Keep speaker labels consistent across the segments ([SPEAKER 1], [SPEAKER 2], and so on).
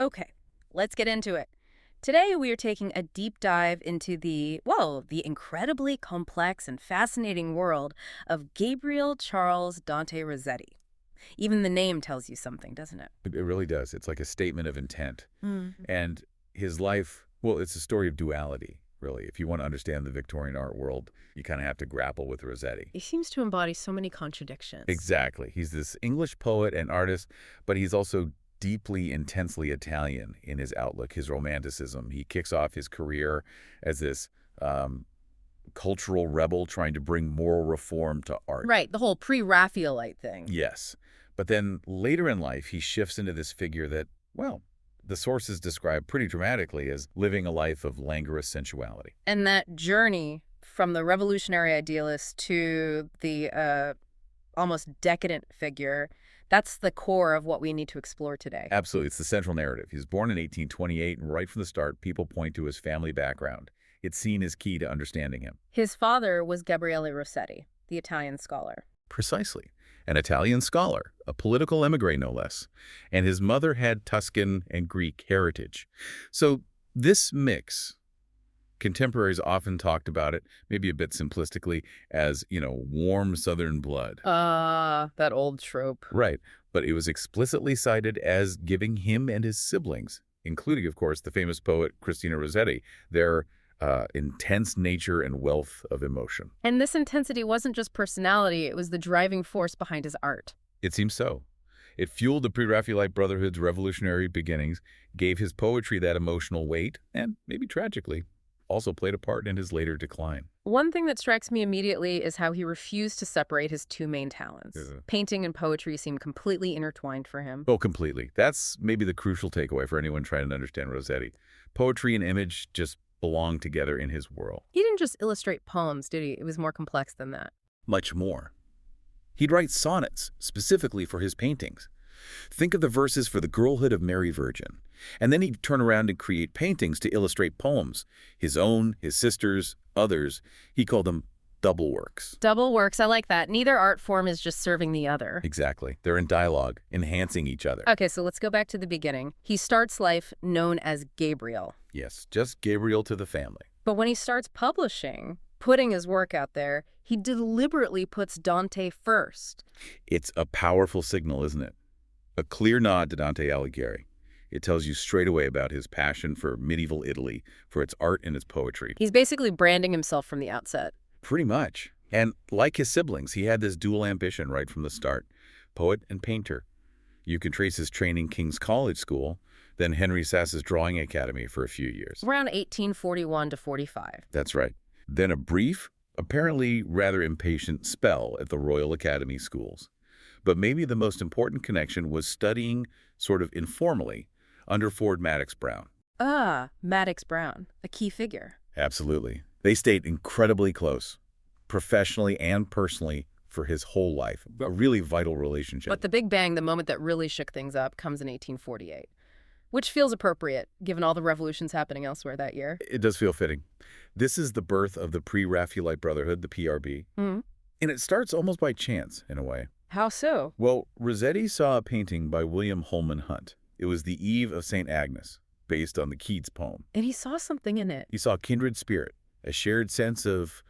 [SPEAKER 1] Okay, let's get into it. Today we are taking a deep dive into the incredibly complex and fascinating world of Gabriel Charles Dante Rossetti. Even the name tells you something, doesn't it?
[SPEAKER 2] It really does. It's like a statement of intent.
[SPEAKER 1] Mm.
[SPEAKER 2] And his life, well, it's a story of duality, really. If you want to understand the Victorian art world, you kind of have to grapple with Rossetti.
[SPEAKER 1] He seems to embody so many contradictions.
[SPEAKER 2] Exactly. He's this English poet and artist, but he's also deeply, intensely Italian in his outlook, his romanticism. He kicks off his career as this cultural rebel trying to bring moral reform to art.
[SPEAKER 1] Right, the whole pre-Raphaelite thing.
[SPEAKER 2] Yes. But then later in life, he shifts into this figure that, well, the sources describe pretty dramatically as living a life of languorous sensuality.
[SPEAKER 1] And that journey from the revolutionary idealist to the almost decadent figure, that's the core of what we need to explore today.
[SPEAKER 2] Absolutely. It's the central narrative. He was born in 1828, and right from the start, people point to his family background. It's seen as key to understanding him.
[SPEAKER 1] His father was Gabriele Rossetti, the Italian scholar.
[SPEAKER 2] Precisely. An Italian scholar, a political emigre no less. And his mother had Tuscan and Greek heritage. So this mix, contemporaries often talked about it, maybe a bit simplistically, as, warm Southern blood.
[SPEAKER 1] That old trope.
[SPEAKER 2] Right. But it was explicitly cited as giving him and his siblings, including, of course, the famous poet Christina Rossetti, their intense nature and wealth of emotion.
[SPEAKER 1] And this intensity wasn't just personality, it was the driving force behind his art.
[SPEAKER 2] It seems so. It fueled the Pre-Raphaelite Brotherhood's revolutionary beginnings, gave his poetry that emotional weight, and, maybe tragically, also played a part in his later decline.
[SPEAKER 1] One thing that strikes me immediately is how he refused to separate his two main talents. Painting and poetry seemed completely intertwined for him.
[SPEAKER 2] Oh, completely. That's maybe the crucial takeaway for anyone trying to understand Rossetti. Poetry and image just belong together in his world.
[SPEAKER 1] He didn't just illustrate poems, did he? It was more complex than that.
[SPEAKER 2] Much more. He'd write sonnets specifically for his paintings. Think of the verses for the girlhood of Mary Virgin. And then he'd turn around and create paintings to illustrate poems. His own, his sister's, others. He called them double works.
[SPEAKER 1] Double works, I like that. Neither art form is just serving the other.
[SPEAKER 2] Exactly. They're in dialogue, enhancing each other.
[SPEAKER 1] Okay, so let's go back to the beginning. He starts life known as Gabriel.
[SPEAKER 2] Yes, just Gabriel to the family.
[SPEAKER 1] But when he starts publishing, putting his work out there, he deliberately puts Dante first.
[SPEAKER 2] It's a powerful signal, isn't it? A clear nod to Dante Alighieri. It tells you straight away about his passion for medieval Italy, for its art and its poetry.
[SPEAKER 1] He's basically branding himself from the outset.
[SPEAKER 2] Pretty much. And like his siblings, he had this dual ambition right from the start, poet and painter. You can trace his training King's College School, then Henry Sass's Drawing Academy for a few years.
[SPEAKER 1] Around 1841 to 45.
[SPEAKER 2] That's right. Then a brief, apparently rather impatient spell at the Royal Academy schools. But maybe the most important connection was studying, sort of informally, under Ford Madox Brown.
[SPEAKER 1] Madox Brown, a key figure.
[SPEAKER 2] Absolutely. They stayed incredibly close, professionally and personally, for his whole life. A really vital relationship.
[SPEAKER 1] But the big bang, the moment that really shook things up, comes in 1848, which feels appropriate, given all the revolutions happening elsewhere that year.
[SPEAKER 2] It does feel fitting. This is the birth of the Pre-Raphaelite Brotherhood, the PRB. And it starts almost by chance, in a way.
[SPEAKER 1] How so?
[SPEAKER 2] Well, Rossetti saw a painting by William Holman Hunt. It was The Eve of St. Agnes, based on the Keats poem.
[SPEAKER 1] And he saw something in it.
[SPEAKER 2] He saw kindred spirit, a shared sense of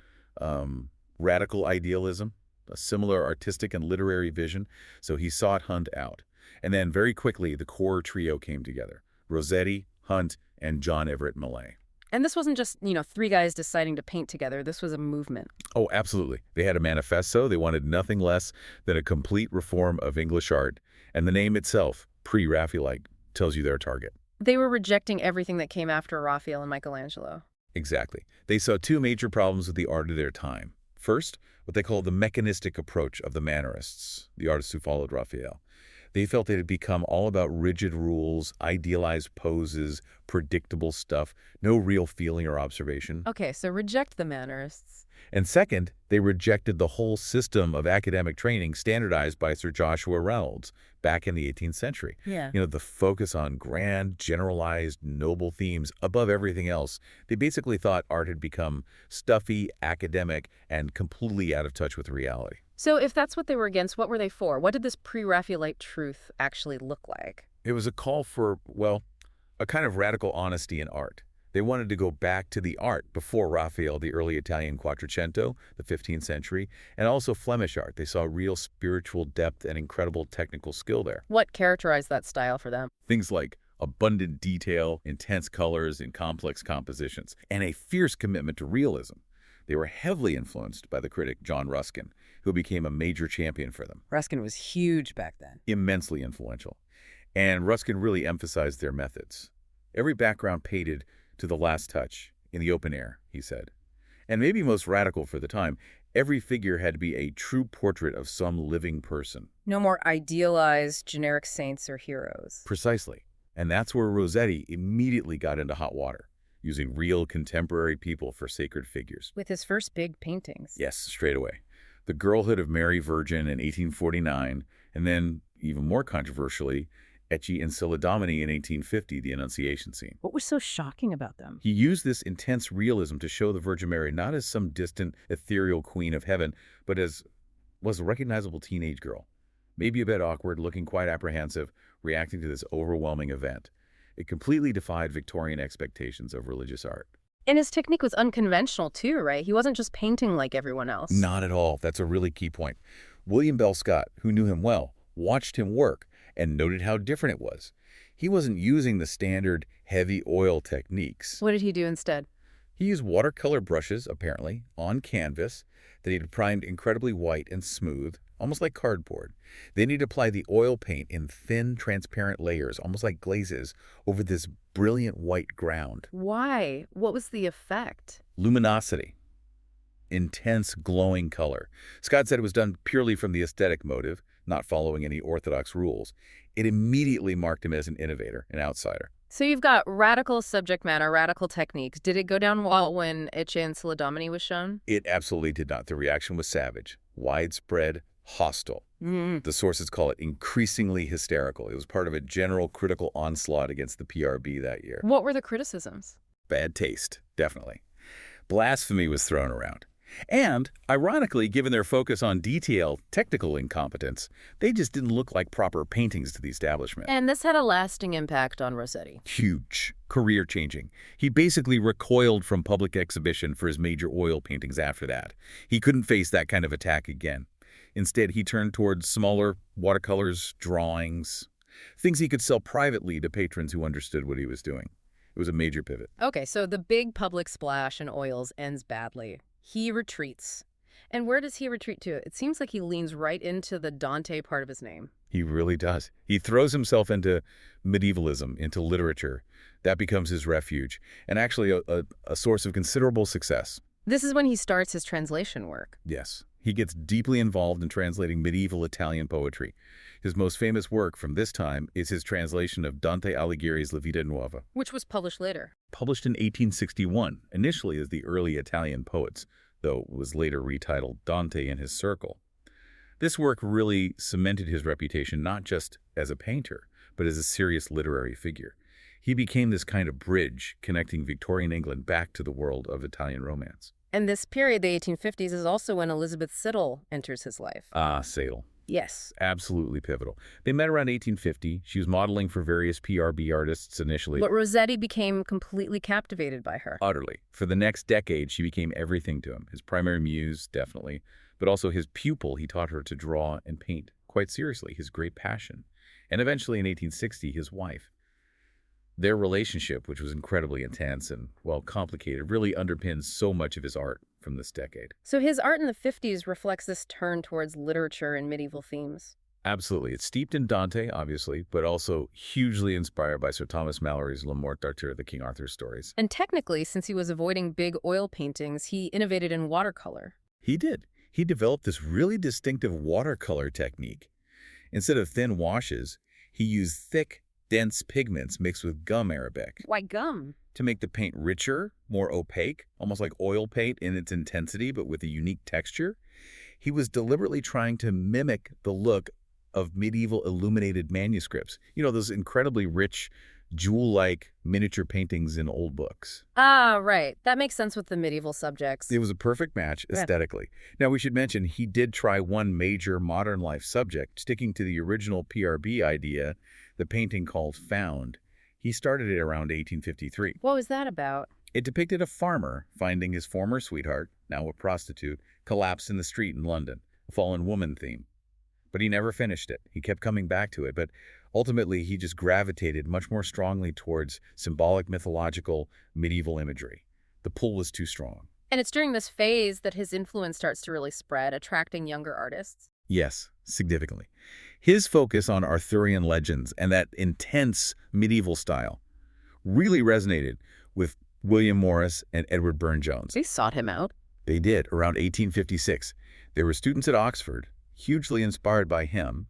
[SPEAKER 2] radical idealism, a similar artistic and literary vision, so he sought Hunt out. And then very quickly, the core trio came together, Rossetti, Hunt, and John Everett Millais.
[SPEAKER 1] And this wasn't just, three guys deciding to paint together. This was a movement.
[SPEAKER 2] Oh, absolutely. They had a manifesto. They wanted nothing less than a complete reform of English art. And the name itself, Pre-Raphaelite, tells you their target.
[SPEAKER 1] They were rejecting everything that came after Raphael and Michelangelo.
[SPEAKER 2] Exactly. They saw two major problems with the art of their time. First, what they call the mechanistic approach of the Mannerists, the artists who followed Raphael. They felt it had become all about rigid rules, idealized poses, predictable stuff, no real feeling or observation.
[SPEAKER 1] Okay, so reject the Mannerists.
[SPEAKER 2] And second, they rejected the whole system of academic training standardized by Sir Joshua Reynolds back in the 18th century.
[SPEAKER 1] Yeah.
[SPEAKER 2] The focus on grand, generalized, noble themes above everything else. They basically thought art had become stuffy, academic, and completely out of touch with reality.
[SPEAKER 1] So if that's what they were against, what were they for? What did this pre-Raphaelite truth actually look like?
[SPEAKER 2] It was a call for, well, a kind of radical honesty in art. They wanted to go back to the art before Raphael, the early Italian Quattrocento, the 15th century, and also Flemish art. They saw real spiritual depth and incredible technical skill there.
[SPEAKER 1] What characterized that style for them?
[SPEAKER 2] Things like abundant detail, intense colors, and complex compositions, and a fierce commitment to realism. They were heavily influenced by the critic John Ruskin, who became a major champion for them.
[SPEAKER 1] Ruskin was huge back then.
[SPEAKER 2] Immensely influential. And Ruskin really emphasized their methods. Every background painted to the last touch, in the open air, he said. And maybe most radical for the time, every figure had to be a true portrait of some living person.
[SPEAKER 1] No more idealized generic saints or heroes.
[SPEAKER 2] Precisely. And that's where Rossetti immediately got into hot water, using real contemporary people for sacred figures.
[SPEAKER 1] With his first big paintings.
[SPEAKER 2] Yes, straight away. The Girlhood of Mary Virgin in 1849, and then, even more controversially, Ecce Ancilla Domini in 1850, the Annunciation scene.
[SPEAKER 1] What was so shocking about them?
[SPEAKER 2] He used this intense realism to show the Virgin Mary not as some distant, ethereal queen of heaven, but as was a recognizable teenage girl. Maybe a bit awkward, looking quite apprehensive, reacting to this overwhelming event. It completely defied Victorian expectations of religious art.
[SPEAKER 1] And his technique was unconventional too, right? He wasn't just painting like everyone else.
[SPEAKER 2] Not at all. That's a really key point. William Bell Scott, who knew him well, watched him work and noted how different it was. He wasn't using the standard heavy oil techniques.
[SPEAKER 1] What did he do instead?
[SPEAKER 2] He used watercolor brushes, apparently, on canvas that he'd primed incredibly white and smooth, almost like cardboard. Then he'd apply the oil paint in thin, transparent layers, almost like glazes, over this brilliant white ground.
[SPEAKER 1] Why? What was the effect?
[SPEAKER 2] Luminosity. Intense, glowing color. Scott said it was done purely from the aesthetic motive, not following any orthodox rules. It immediately marked him as an innovator, an outsider.
[SPEAKER 1] So you've got radical subject matter, radical techniques. Did it go down well when Ecce Ancilla Domini was shown?
[SPEAKER 2] It absolutely did not. The reaction was savage, widespread, hostile. The sources call it increasingly hysterical. It was part of a general critical onslaught against the PRB that year.
[SPEAKER 1] What were the criticisms?
[SPEAKER 2] Bad taste, definitely. Blasphemy was thrown around. And, ironically, given their focus on detail, technical incompetence, they just didn't look like proper paintings to the establishment.
[SPEAKER 1] And this had a lasting impact on Rossetti.
[SPEAKER 2] Huge. Career-changing. He basically recoiled from public exhibition for his major oil paintings after that. He couldn't face that kind of attack again. Instead, he turned towards smaller watercolors, drawings, things he could sell privately to patrons who understood what he was doing. It was a major pivot.
[SPEAKER 1] Okay, so the big public splash in oils ends badly. He retreats. And where does he retreat to? It seems like he leans right into the Dante part of his name.
[SPEAKER 2] He really does. He throws himself into medievalism, into literature. That becomes his refuge, and actually a source of considerable success.
[SPEAKER 1] This is when he starts his translation work.
[SPEAKER 2] Yes. He gets deeply involved in translating medieval Italian poetry. His most famous work from this time is his translation of Dante Alighieri's La Vita Nuova,
[SPEAKER 1] Which was published later.
[SPEAKER 2] published in 1861, initially as the early Italian poets, though it was later retitled Dante and His Circle. This work really cemented his reputation not just as a painter, but as a serious literary figure. He became this kind of bridge connecting Victorian England back to the world of Italian romance.
[SPEAKER 1] And this period, the 1850s, is also when Elizabeth Siddal enters his life.
[SPEAKER 2] Ah, Siddal.
[SPEAKER 1] Yes.
[SPEAKER 2] Absolutely pivotal. They met around 1850. She was modeling for various PRB artists initially.
[SPEAKER 1] But Rossetti became completely captivated by her.
[SPEAKER 2] Utterly. For the next decade, she became everything to him. His primary muse, definitely, but also his pupil. He taught her to draw and paint, quite seriously, his great passion. And eventually, in 1860, his wife. Their relationship, which was incredibly intense and, well, complicated, really underpins so much of his art from this decade.
[SPEAKER 1] So his art in the 50s reflects this turn towards literature and medieval themes.
[SPEAKER 2] Absolutely. It's steeped in Dante, obviously, but also hugely inspired by Sir Thomas Malory's Le Morte d'Arthur, the King Arthur stories.
[SPEAKER 1] And technically, since he was avoiding big oil paintings, he innovated in watercolor.
[SPEAKER 2] He did. He developed this really distinctive watercolor technique. Instead of thin washes, he used thick, dense pigments mixed with gum arabic.
[SPEAKER 1] Why gum?
[SPEAKER 2] To make the paint richer, more opaque, almost like oil paint in its intensity, but with a unique texture. He was deliberately trying to mimic the look of medieval illuminated manuscripts. You know, those incredibly rich, jewel-like miniature paintings in old books.
[SPEAKER 1] Ah, right. That makes sense with the medieval subjects.
[SPEAKER 2] It was a perfect match aesthetically. Now, we should mention he did try one major modern life subject, sticking to the original PRB idea, the painting called Found. He started it around 1853.
[SPEAKER 1] What was that about?
[SPEAKER 2] It depicted a farmer finding his former sweetheart, now a prostitute, collapsed in the street in London, a fallen woman theme. But he never finished it. He kept coming back to it, but ultimately he just gravitated much more strongly towards symbolic, mythological, medieval imagery. The pull was too strong.
[SPEAKER 1] And it's during this phase that his influence starts to really spread, attracting younger artists.
[SPEAKER 2] Yes, significantly. His focus on Arthurian legends and that intense medieval style really resonated with William Morris and Edward Burne-Jones.
[SPEAKER 1] They sought him out.
[SPEAKER 2] They did, around 1856. They were students at Oxford, hugely inspired by him.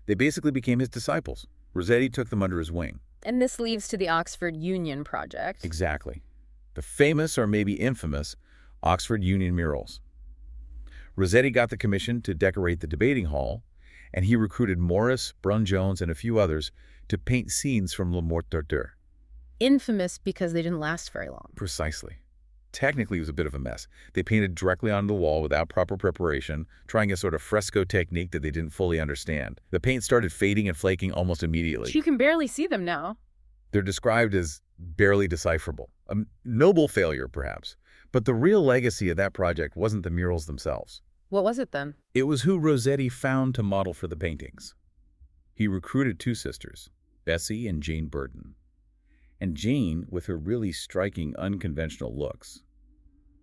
[SPEAKER 2] They basically became his disciples. Rossetti took them under his wing.
[SPEAKER 1] And this leads to the Oxford Union Project.
[SPEAKER 2] Exactly. The famous, or maybe infamous, Oxford Union murals. Rossetti got the commission to decorate the debating hall, and he recruited Morris, Burne-Jones, and a few others to paint scenes from Le Morte d'Arthur.
[SPEAKER 1] Infamous because they didn't last very long.
[SPEAKER 2] Precisely. Technically, it was a bit of a mess. They painted directly onto the wall without proper preparation, trying a sort of fresco technique that they didn't fully understand. The paint started fading and flaking almost immediately.
[SPEAKER 1] You can barely see them now.
[SPEAKER 2] They're described as barely decipherable. A noble failure, perhaps. But the real legacy of that project wasn't the murals themselves.
[SPEAKER 1] What was it then?
[SPEAKER 2] It was who Rossetti found to model for the paintings. He recruited two sisters, Bessie and Jane Burden. And Jane, with her really striking, unconventional looks,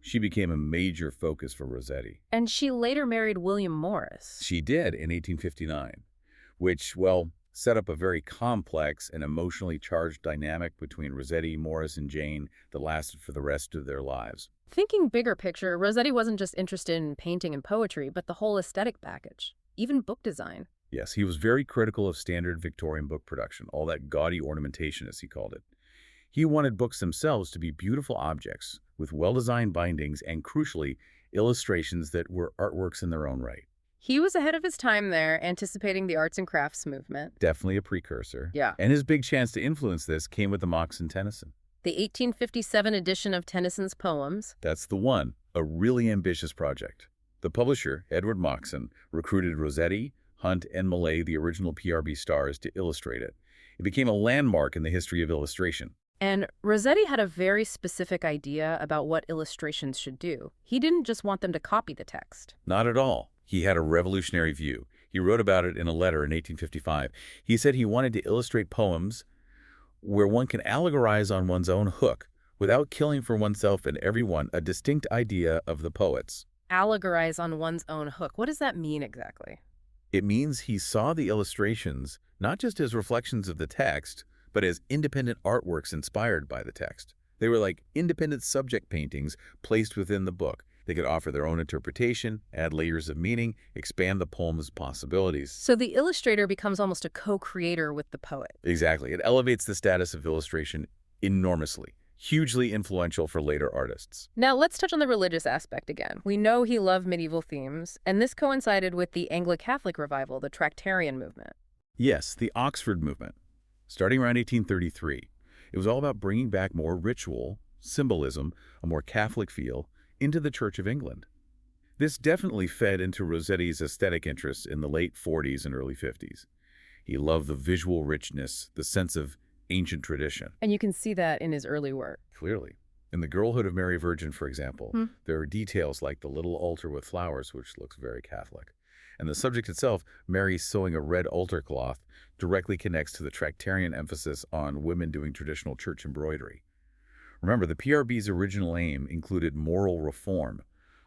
[SPEAKER 2] she became a major focus for Rossetti.
[SPEAKER 1] And she later married William Morris.
[SPEAKER 2] She did in 1859, which, well, set up a very complex and emotionally charged dynamic between Rossetti, Morris, and Jane that lasted for the rest of their lives.
[SPEAKER 1] Thinking bigger picture, Rossetti wasn't just interested in painting and poetry, but the whole aesthetic package, even book design.
[SPEAKER 2] Yes, he was very critical of standard Victorian book production, all that gaudy ornamentation, as he called it. He wanted books themselves to be beautiful objects with well-designed bindings and, crucially, illustrations that were artworks in their own right.
[SPEAKER 1] He was ahead of his time there, anticipating the arts and crafts movement.
[SPEAKER 2] Definitely a precursor.
[SPEAKER 1] Yeah.
[SPEAKER 2] And his big chance to influence this came with the Moxon Tennyson.
[SPEAKER 1] The 1857 edition of Tennyson's poems.
[SPEAKER 2] That's the one, a really ambitious project. The publisher, Edward Moxon, recruited Rossetti, Hunt, and Millais, the original PRB stars, to illustrate it. It became a landmark in the history of illustration.
[SPEAKER 1] And Rossetti had a very specific idea about what illustrations should do. He didn't just want them to copy the text.
[SPEAKER 2] Not at all. He had a revolutionary view. He wrote about it in a letter in 1855. He said he wanted to illustrate poems where one can allegorize on one's own hook without killing for oneself and everyone a distinct idea of the poets.
[SPEAKER 1] Allegorize on one's own hook. What does that mean exactly?
[SPEAKER 2] It means he saw the illustrations not just as reflections of the text, but as independent artworks inspired by the text. They were like independent subject paintings placed within the book. They could offer their own interpretation, add layers of meaning, expand the poem's possibilities.
[SPEAKER 1] So the illustrator becomes almost a co-creator with the poet.
[SPEAKER 2] Exactly. It elevates the status of illustration enormously, hugely influential for later artists.
[SPEAKER 1] Now let's touch on the religious aspect again. We know he loved medieval themes, and this coincided with the Anglo-Catholic revival, the Tractarian movement.
[SPEAKER 2] Yes, the Oxford movement. Starting around 1833, it was all about bringing back more ritual, symbolism, a more Catholic feel, into the Church of England. This definitely fed into Rossetti's aesthetic interests in the late 40s and early 50s. He loved the visual richness, the sense of ancient tradition.
[SPEAKER 1] And you can see that in his early work.
[SPEAKER 2] Clearly. In The Girlhood of Mary Virgin, for example, there are details like the little altar with flowers, which looks very Catholic. And the subject itself, Mary sewing a red altar cloth, directly connects to the Tractarian emphasis on women doing traditional church embroidery. Remember, the PRB's original aim included moral reform,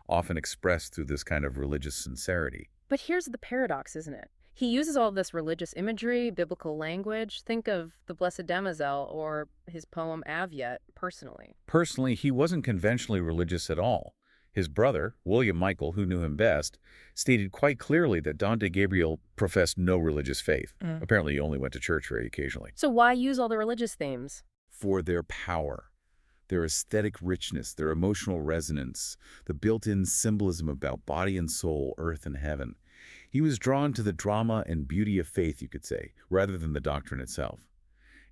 [SPEAKER 2] often expressed through this kind of religious sincerity.
[SPEAKER 1] But here's the paradox, isn't it? He uses all this religious imagery, biblical language. Think of the Blessed Damozel or his poem Aviet, personally.
[SPEAKER 2] Personally, he wasn't conventionally religious at all. His brother, William Michael, who knew him best, stated quite clearly that Dante Gabriel professed no religious faith. Apparently, he only went to church very occasionally.
[SPEAKER 1] So why use all the religious themes?
[SPEAKER 2] For their power, their aesthetic richness, their emotional resonance, the built-in symbolism about body and soul, earth and heaven. He was drawn to the drama and beauty of faith, you could say, rather than the doctrine itself.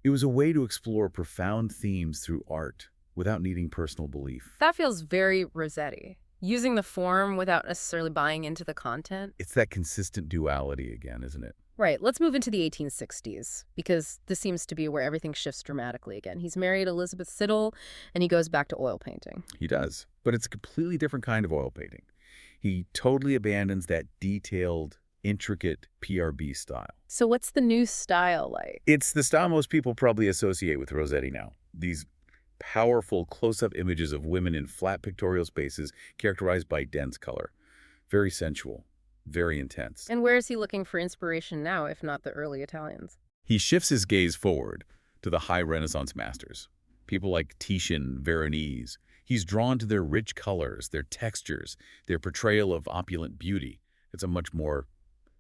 [SPEAKER 2] It was a way to explore profound themes through art without needing personal belief.
[SPEAKER 1] That feels very Rossetti. Using the form without necessarily buying into the content.
[SPEAKER 2] It's that consistent duality again, isn't it?
[SPEAKER 1] Right, let's move into the 1860s, because this seems to be where everything shifts dramatically again. He's married Elizabeth Siddal, and he goes back to oil painting.
[SPEAKER 2] He does, but it's a completely different kind of oil painting. He totally abandons that detailed, intricate PRB style.
[SPEAKER 1] So what's the new style like?
[SPEAKER 2] It's the style most people probably associate with Rossetti now. These powerful close-up images of women in flat pictorial spaces characterized by dense color. Very sensual, very intense.
[SPEAKER 1] And where is he looking for inspiration now, if not the early Italians?
[SPEAKER 2] He shifts his gaze forward to the high Renaissance masters, people like Titian, Veronese. He's drawn to their rich colors, their textures, their portrayal of opulent beauty. It's a much more,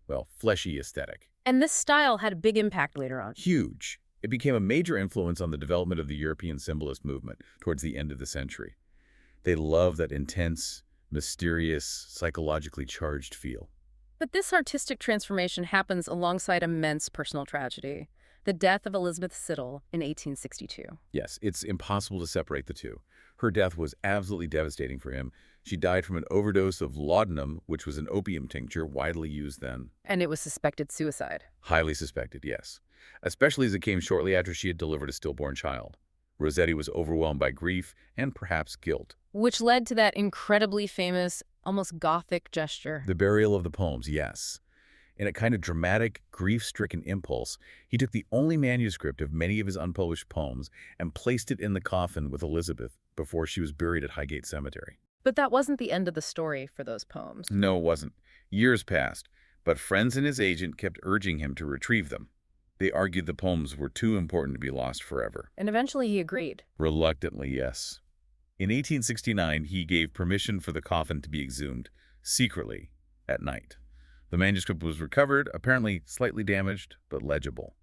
[SPEAKER 2] well, fleshy aesthetic.
[SPEAKER 1] And this style had a big impact later on.
[SPEAKER 2] Huge. It became a major influence on the development of the European symbolist movement towards the end of the century. They love that intense, mysterious, psychologically charged feel.
[SPEAKER 1] But this artistic transformation happens alongside immense personal tragedy, the death of Elizabeth Siddal in 1862.
[SPEAKER 2] Yes, it's impossible to separate the two. Her death was absolutely devastating for him. She died from an overdose of laudanum, which was an opium tincture widely used then.
[SPEAKER 1] And it was suspected suicide.
[SPEAKER 2] Highly suspected, yes. Especially as it came shortly after she had delivered a stillborn child. Rossetti was overwhelmed by grief and perhaps guilt.
[SPEAKER 1] Which led to that incredibly famous, almost Gothic gesture.
[SPEAKER 2] The burial of the poems, yes. In a kind of dramatic, grief-stricken impulse, he took the only manuscript of many of his unpublished poems and placed it in the coffin with Elizabeth before she was buried at Highgate Cemetery.
[SPEAKER 1] But that wasn't the end of the story for those poems.
[SPEAKER 2] No, it wasn't. Years passed, but friends and his agent kept urging him to retrieve them. They argued the poems were too important to be lost forever.
[SPEAKER 1] And eventually he agreed.
[SPEAKER 2] Reluctantly, yes. In 1869, he gave permission for the coffin to be exhumed, secretly, at night. The manuscript was recovered, apparently slightly damaged, but legible.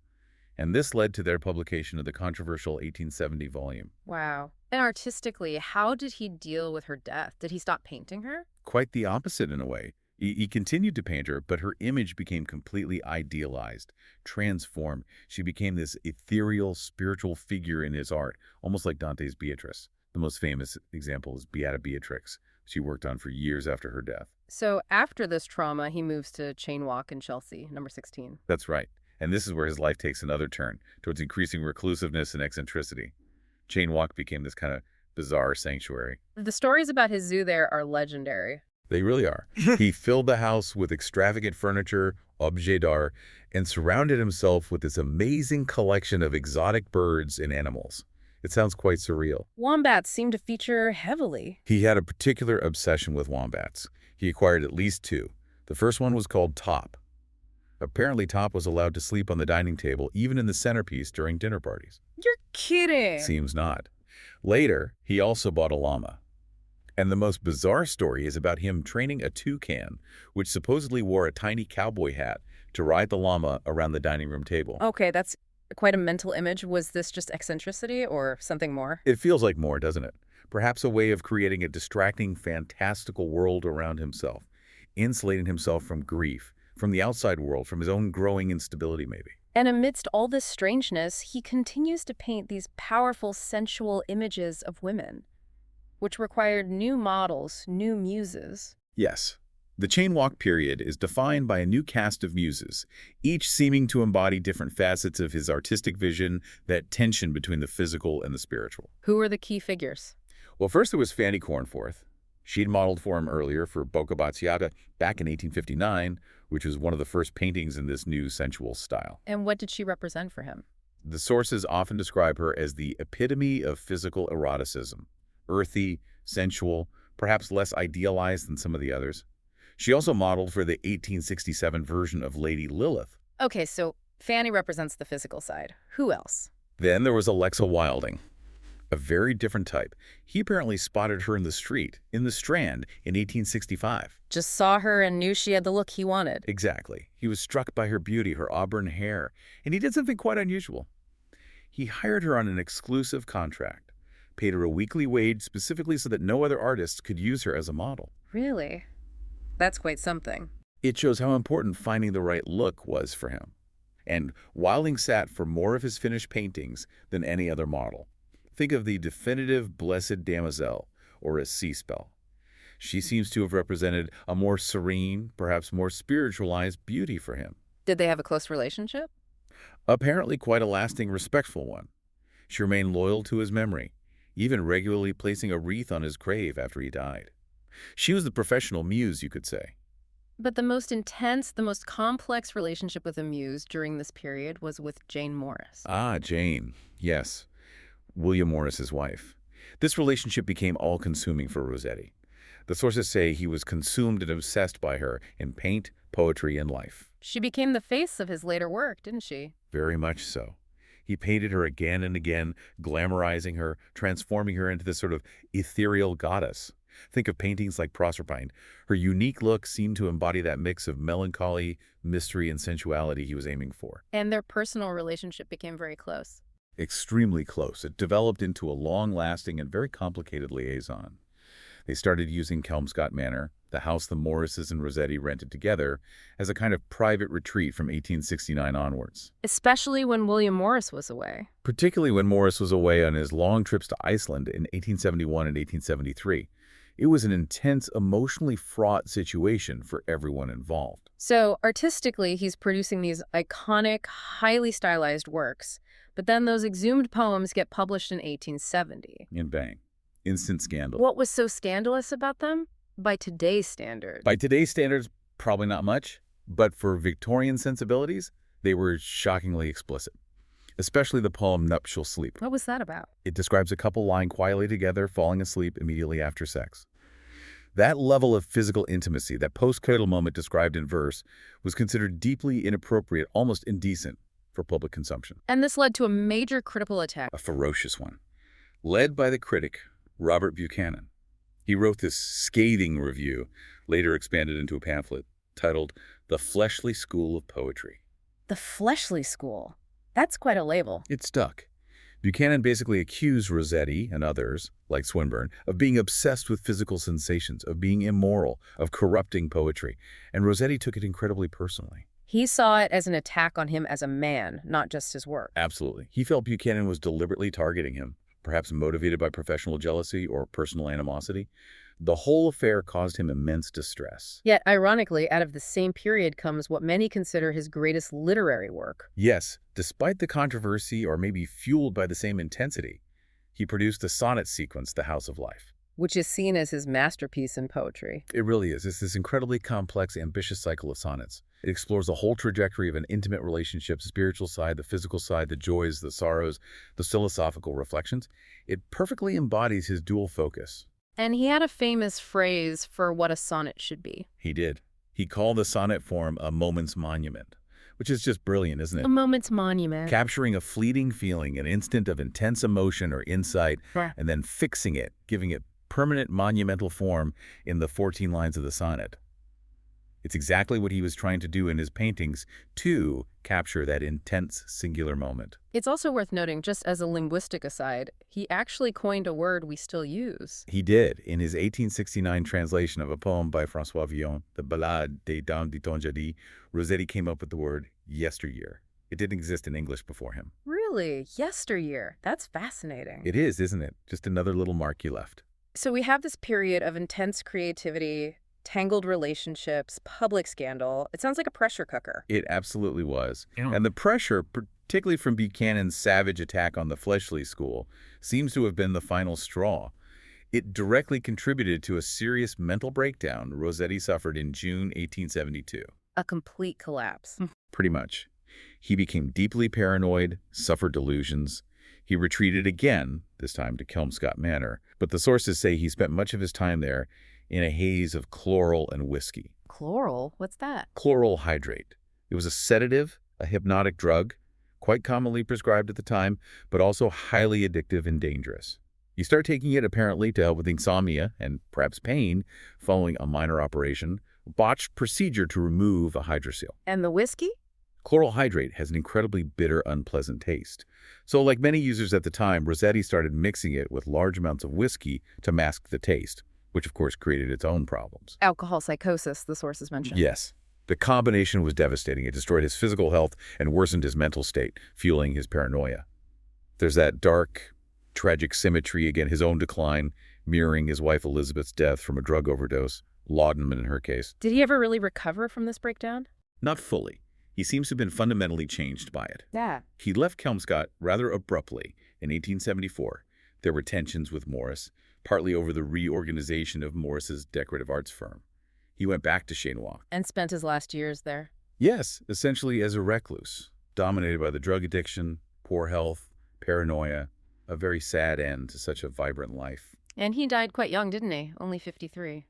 [SPEAKER 2] And this led to their publication of the controversial 1870 volume.
[SPEAKER 1] Wow. And artistically, how did he deal with her death? Did he stop painting her?
[SPEAKER 2] Quite the opposite in a way. He continued to paint her, but her image became completely idealized, transformed. She became this ethereal, spiritual figure in his art, almost like Dante's Beatrice. The most famous example is Beata Beatrix. She worked on for years after her death.
[SPEAKER 1] So after this trauma, he moves to Chain Walk in Chelsea, number 16.
[SPEAKER 2] That's right. And this is where his life takes another turn, towards increasing reclusiveness and eccentricity. Chain Walk became this kind of bizarre sanctuary.
[SPEAKER 1] The stories about his zoo there are legendary.
[SPEAKER 2] They really are. He filled the house with extravagant furniture, objets d'art, and surrounded himself with this amazing collection of exotic birds and animals. It sounds quite surreal.
[SPEAKER 1] Wombats seem to feature heavily.
[SPEAKER 2] He had a particular obsession with wombats. He acquired at least two. The first one was called Top. Apparently, Top was allowed to sleep on the dining table, even in the centerpiece during dinner parties.
[SPEAKER 1] You're kidding.
[SPEAKER 2] Seems not. Later, he also bought a llama. And the most bizarre story is about him training a toucan, which supposedly wore a tiny cowboy hat, to ride the llama around the dining room table.
[SPEAKER 1] Okay, that's quite a mental image. Was this just eccentricity or something more?
[SPEAKER 2] It feels like more, doesn't it? Perhaps a way of creating a distracting, fantastical world around himself, insulating himself from grief, from the outside world, from his own growing instability, maybe.
[SPEAKER 1] And amidst all this strangeness, he continues to paint these powerful, sensual images of women, which required new models, new muses.
[SPEAKER 2] Yes. The Chain Walk period is defined by a new cast of muses, each seeming to embody different facets of his artistic vision, that tension between the physical and the spiritual.
[SPEAKER 1] Who are the key figures?
[SPEAKER 2] Well, first there was Fanny Cornforth. She'd modeled for him earlier for Bocca Bazziata back in 1859, which was one of the first paintings in this new sensual style.
[SPEAKER 1] And what did she represent for him?
[SPEAKER 2] The sources often describe her as the epitome of physical eroticism. Earthy, sensual, perhaps less idealized than some of the others. She also modeled for the 1867 version of Lady Lilith.
[SPEAKER 1] Okay, so Fanny represents the physical side. Who else?
[SPEAKER 2] Then there was Alexa Wilding, a very different type. He apparently spotted her in the street, in the Strand, in 1865.
[SPEAKER 1] Just saw her and knew she had the look he wanted.
[SPEAKER 2] Exactly. He was struck by her beauty, her auburn hair, and he did something quite unusual. He hired her on an exclusive contract, paid her a weekly wage specifically so that no other artists could use her as a model.
[SPEAKER 1] Really? That's quite something.
[SPEAKER 2] It shows how important finding the right look was for him. And Wilding sat for more of his finished paintings than any other model. Think of the definitive Blessed Damozel, or a sea spell. She seems to have represented a more serene, perhaps more spiritualized beauty for him.
[SPEAKER 1] Did they have a close relationship?
[SPEAKER 2] Apparently quite a lasting, respectful one. She remained loyal to his memory, even regularly placing a wreath on his grave after he died. She was the professional muse, you could say.
[SPEAKER 1] But the most intense, the most complex relationship with a muse during this period was with Jane Morris.
[SPEAKER 2] Ah, Jane. Yes. William Morris's wife. This relationship became all-consuming for Rossetti. The sources say he was consumed and obsessed by her in paint, poetry, and life.
[SPEAKER 1] She became the face of his later work, didn't she?
[SPEAKER 2] Very much so. He painted her again and again, glamorizing her, transforming her into this sort of ethereal goddess. Think of paintings like Proserpine. Her unique look seemed to embody that mix of melancholy, mystery, and sensuality he was aiming for.
[SPEAKER 1] And their personal relationship became very close.
[SPEAKER 2] Extremely close. It developed into a long-lasting and very complicated liaison. They started using Kelmscott Manor, the house the Morrises and Rossetti rented together, as a kind of private retreat from 1869 onwards.
[SPEAKER 1] Especially when William Morris was away.
[SPEAKER 2] Particularly when Morris was away on his long trips to Iceland in 1871 and 1873. It was an intense, emotionally fraught situation for everyone involved.
[SPEAKER 1] So, artistically, he's producing these iconic, highly stylized works, but then those exhumed poems get published in 1870.
[SPEAKER 2] And bang. Instant scandal.
[SPEAKER 1] What was so scandalous about them? By today's standards.
[SPEAKER 2] By today's standards, probably not much, but for Victorian sensibilities, they were shockingly explicit. Especially the poem Nuptial Sleep.
[SPEAKER 1] What was that about?
[SPEAKER 2] It describes a couple lying quietly together, falling asleep immediately after sex. That level of physical intimacy, that post-coital moment described in verse, was considered deeply inappropriate, almost indecent, for public consumption.
[SPEAKER 1] And this led to a major critical attack.
[SPEAKER 2] A ferocious one. Led by the critic, Robert Buchanan. He wrote this scathing review, later expanded into a pamphlet, titled The Fleshly School of Poetry.
[SPEAKER 1] The Fleshly School. That's quite a label.
[SPEAKER 2] It stuck. Buchanan basically accused Rossetti and others, like Swinburne, of being obsessed with physical sensations, of being immoral, of corrupting poetry. And Rossetti took it incredibly personally.
[SPEAKER 1] He saw it as an attack on him as a man, not just his work.
[SPEAKER 2] Absolutely. He felt Buchanan was deliberately targeting him, perhaps motivated by professional jealousy or personal animosity. The whole affair caused him immense distress.
[SPEAKER 1] Yet, ironically, out of the same period comes what many consider his greatest literary work.
[SPEAKER 2] Yes, despite the controversy, or maybe fueled by the same intensity, he produced the sonnet sequence, The House of Life.
[SPEAKER 1] Which is seen as his masterpiece in poetry.
[SPEAKER 2] It really is. It's this incredibly complex, ambitious cycle of sonnets. It explores the whole trajectory of an intimate relationship, the spiritual side, the physical side, the joys, the sorrows, the philosophical reflections. It perfectly embodies his dual focus.
[SPEAKER 1] And he had a famous phrase for what a sonnet should be.
[SPEAKER 2] He did. He called the sonnet form a moment's monument, which is just brilliant, isn't it?
[SPEAKER 1] A moment's monument.
[SPEAKER 2] Capturing a fleeting feeling, an instant of intense emotion or insight, and then fixing it, giving it permanent monumental form in the 14 lines of the sonnet. It's exactly what he was trying to do in his paintings to capture that intense, singular moment.
[SPEAKER 1] It's also worth noting, just as a linguistic aside, he actually coined a word we still use.
[SPEAKER 2] He did. In his 1869 translation of a poem by François Villon, the Ballade des Dames du Temps Jadis, Rossetti came up with the word yesteryear. It didn't exist in English before him.
[SPEAKER 1] Really? Yesteryear? That's fascinating.
[SPEAKER 2] It is, isn't it? Just another little mark he left.
[SPEAKER 1] So we have this period of intense creativity, tangled relationships, public scandal. It sounds like a pressure cooker.
[SPEAKER 2] It absolutely was.
[SPEAKER 1] Yeah.
[SPEAKER 2] And the pressure, particularly from Buchanan's savage attack on the fleshly school, seems to have been the final straw. It directly contributed to a serious mental breakdown Rossetti suffered in June 1872.
[SPEAKER 1] A complete collapse.
[SPEAKER 2] Pretty much. He became deeply paranoid, suffered delusions. He retreated again, this time to Kelmscott Manor, but the sources say he spent much of his time there in a haze of chloral and whiskey.
[SPEAKER 1] Chloral? What's that?
[SPEAKER 2] Chloral hydrate. It was a sedative, a hypnotic drug, quite commonly prescribed at the time, but also highly addictive and dangerous. You start taking it apparently to help with insomnia and perhaps pain following a minor operation, botched procedure to remove a hydrocele.
[SPEAKER 1] And the whiskey?
[SPEAKER 2] Chloral hydrate has an incredibly bitter, unpleasant taste. So like many users at the time, Rossetti started mixing it with large amounts of whiskey to mask the taste, which of course created its own problems.
[SPEAKER 1] Alcohol psychosis, the sources mentioned.
[SPEAKER 2] Yes. The combination was devastating. It destroyed his physical health and worsened his mental state, fueling his paranoia. There's that dark, tragic symmetry, again, his own decline, mirroring his wife Elizabeth's death from a drug overdose, laudanum in her case.
[SPEAKER 1] Did he ever really recover from this breakdown?
[SPEAKER 2] Not fully. He seems to have been fundamentally changed by it.
[SPEAKER 1] Yeah.
[SPEAKER 2] He left Kelmscott rather abruptly in 1874. There were tensions with Morris, partly over the reorganization of Morris's decorative arts firm. He went back to Chenois.
[SPEAKER 1] And spent his last years there.
[SPEAKER 2] Yes, essentially as a recluse, dominated by the drug addiction, poor health, paranoia, a very sad end to such a vibrant life.
[SPEAKER 1] And he died quite young, didn't he? Only 53.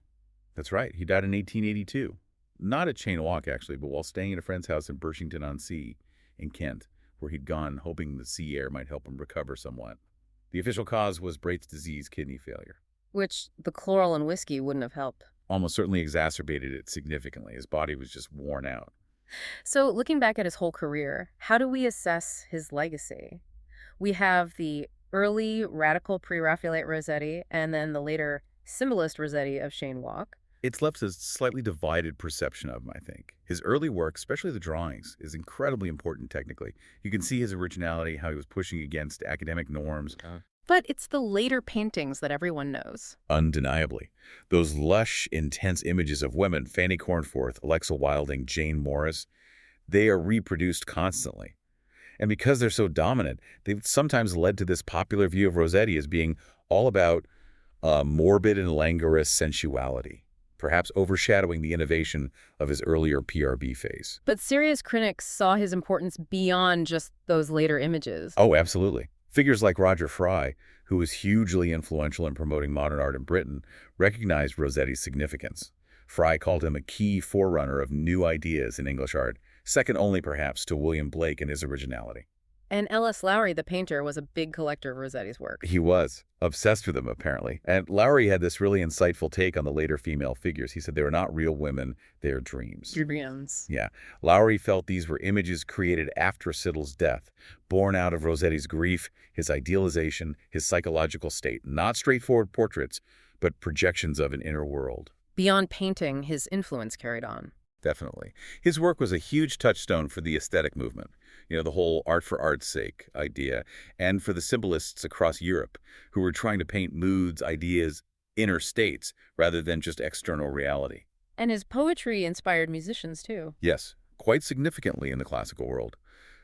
[SPEAKER 2] That's right, he died in 1882. Not at Chenois, actually, but while staying at a friend's house in Birchington-on-Sea in Kent, where he'd gone hoping the sea air might help him recover somewhat. The official cause was Bright's disease, kidney failure.
[SPEAKER 1] Which the chloral in whiskey wouldn't have helped.
[SPEAKER 2] Almost certainly exacerbated it significantly. His body was just worn out.
[SPEAKER 1] So looking back at his whole career, how do we assess his legacy? We have the early radical Pre-Raphaelite Rossetti and then the later symbolist Rossetti of Chenois.
[SPEAKER 2] It's left a slightly divided perception of him, I think. His early work, especially the drawings, is incredibly important technically. You can see his originality, how he was pushing against academic norms.
[SPEAKER 1] But it's the later paintings that everyone knows.
[SPEAKER 2] Undeniably. Those lush, intense images of women, Fanny Cornforth, Alexa Wilding, Jane Morris, they are reproduced constantly. And because they're so dominant, they've sometimes led to this popular view of Rossetti as being all about morbid and languorous sensuality, perhaps overshadowing the innovation of his earlier PRB phase.
[SPEAKER 1] But serious critics saw his importance beyond just those later images.
[SPEAKER 2] Oh, absolutely. Figures like Roger Fry, who was hugely influential in promoting modern art in Britain, recognized Rossetti's significance. Fry called him a key forerunner of new ideas in English art, second only perhaps to William Blake in his originality.
[SPEAKER 1] And L.S. Lowry, the painter, was a big collector of Rossetti's work.
[SPEAKER 2] He was. Obsessed with them, apparently. And Lowry had this really insightful take on the later female figures. He said they were not real women, they are dreams.
[SPEAKER 1] Dreams.
[SPEAKER 2] Yeah. Lowry felt these were images created after Siddle's death, born out of Rossetti's grief, his idealization, his psychological state. Not straightforward portraits, but projections of an inner world.
[SPEAKER 1] Beyond painting, his influence carried on.
[SPEAKER 2] Definitely. His work was a huge touchstone for the aesthetic movement, the whole art for art's sake idea, and for the symbolists across Europe who were trying to paint moods, ideas, inner states, rather than just external reality.
[SPEAKER 1] And his poetry inspired musicians, too.
[SPEAKER 2] Yes, quite significantly in the classical world.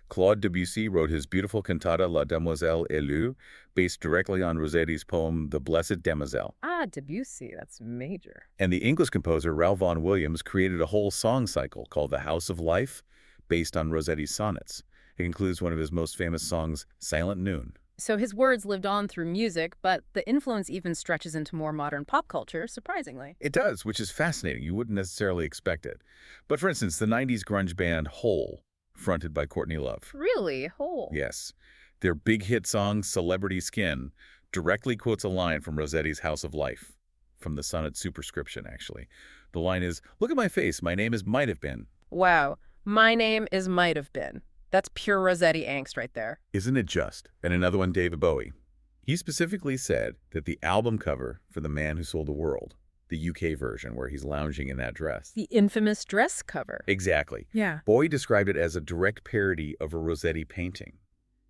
[SPEAKER 2] Claude Debussy wrote his beautiful cantata La Demoiselle Élue, based directly on Rossetti's poem The Blessed Demoiselle.
[SPEAKER 1] Ah, Debussy, that's major.
[SPEAKER 2] And the English composer Ralph Vaughan Williams created a whole song cycle called The House of Life, based on Rossetti's sonnets. It includes one of his most famous songs, Silent Noon.
[SPEAKER 1] So his words lived on through music, but the influence even stretches into more modern pop culture, surprisingly.
[SPEAKER 2] It does, which is fascinating. You wouldn't necessarily expect it. But for instance, the 90s grunge band Hole, fronted by Courtney Love.
[SPEAKER 1] Really? Whole?
[SPEAKER 2] Yes. Their big hit song, Celebrity Skin, directly quotes a line from Rossetti's House of Life, from the sonnet Superscription, actually. The line is, "Look at my face, my name is Might Have Been."
[SPEAKER 1] Wow. My name is Might Have Been. That's pure Rossetti angst right there.
[SPEAKER 2] Isn't it just? And another one, David Bowie. He specifically said that the album cover for The Man Who Sold the World, the UK version where he's lounging in that dress.
[SPEAKER 1] The infamous dress cover.
[SPEAKER 2] Exactly.
[SPEAKER 1] Yeah.
[SPEAKER 2] Bowie described it as a direct parody of a Rossetti painting.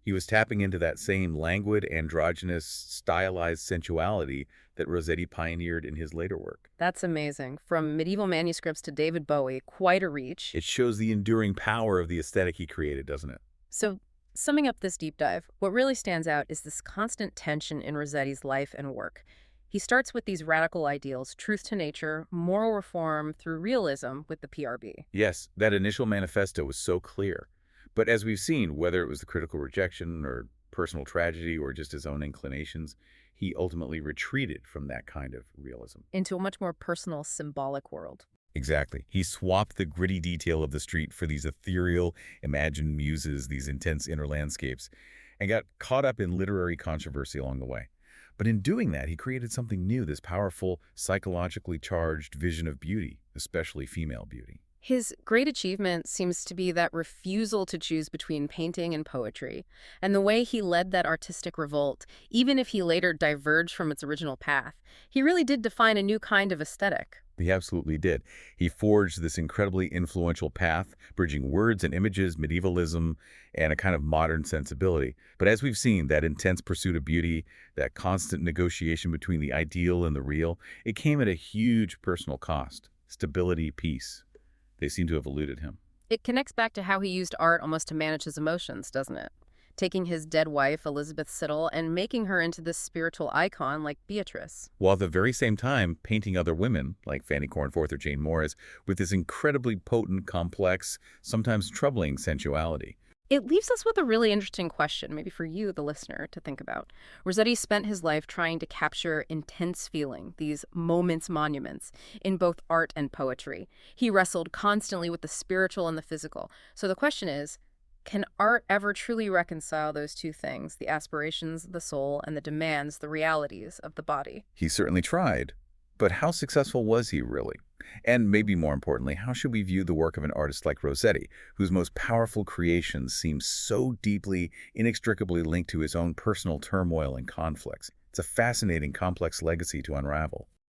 [SPEAKER 2] He was tapping into that same languid, androgynous, stylized sensuality that Rossetti pioneered in his later work.
[SPEAKER 1] That's amazing. From medieval manuscripts to David Bowie, quite a reach.
[SPEAKER 2] It shows the enduring power of the aesthetic he created, doesn't it?
[SPEAKER 1] So, summing up this deep dive, what really stands out is this constant tension in Rossetti's life and work. He starts with these radical ideals, truth to nature, moral reform through realism with the PRB.
[SPEAKER 2] Yes, that initial manifesto was so clear. But as we've seen, whether it was the critical rejection or personal tragedy or just his own inclinations, he ultimately retreated from that kind of realism.
[SPEAKER 1] Into a much more personal, symbolic world.
[SPEAKER 2] Exactly. He swapped the gritty detail of the street for these ethereal, imagined muses, these intense inner landscapes, and got caught up in literary controversy along the way. But in doing that, he created something new, this powerful, psychologically charged vision of beauty, especially female beauty.
[SPEAKER 1] His great achievement seems to be that refusal to choose between painting and poetry, and the way he led that artistic revolt, even if he later diverged from its original path. He really did define a new kind of aesthetic.
[SPEAKER 2] He absolutely did. He forged this incredibly influential path, bridging words and images, medievalism, and a kind of modern sensibility. But as we've seen, that intense pursuit of beauty, that constant negotiation between the ideal and the real, it came at a huge personal cost. Stability, peace. They seem to have eluded him.
[SPEAKER 1] It connects back to how he used art almost to manage his emotions, doesn't it? Taking his dead wife, Elizabeth Siddal, and making her into this spiritual icon like Beatrice.
[SPEAKER 2] While at the very same time painting other women, like Fanny Cornforth or Jane Morris, with this incredibly potent, complex, sometimes troubling sensuality.
[SPEAKER 1] It leaves us with a really interesting question, maybe for you, the listener, to think about. Rossetti spent his life trying to capture intense feeling, these moments monuments, in both art and poetry. He wrestled constantly with the spiritual and the physical. So the question is, can art ever truly reconcile those two things, the aspirations of the soul and the demands, the realities of the body?
[SPEAKER 2] He certainly tried, but how successful was he really? And maybe more importantly, how should we view the work of an artist like Rossetti, whose most powerful creations seem so deeply, inextricably linked to his own personal turmoil and conflicts? It's a fascinating, complex legacy to unravel.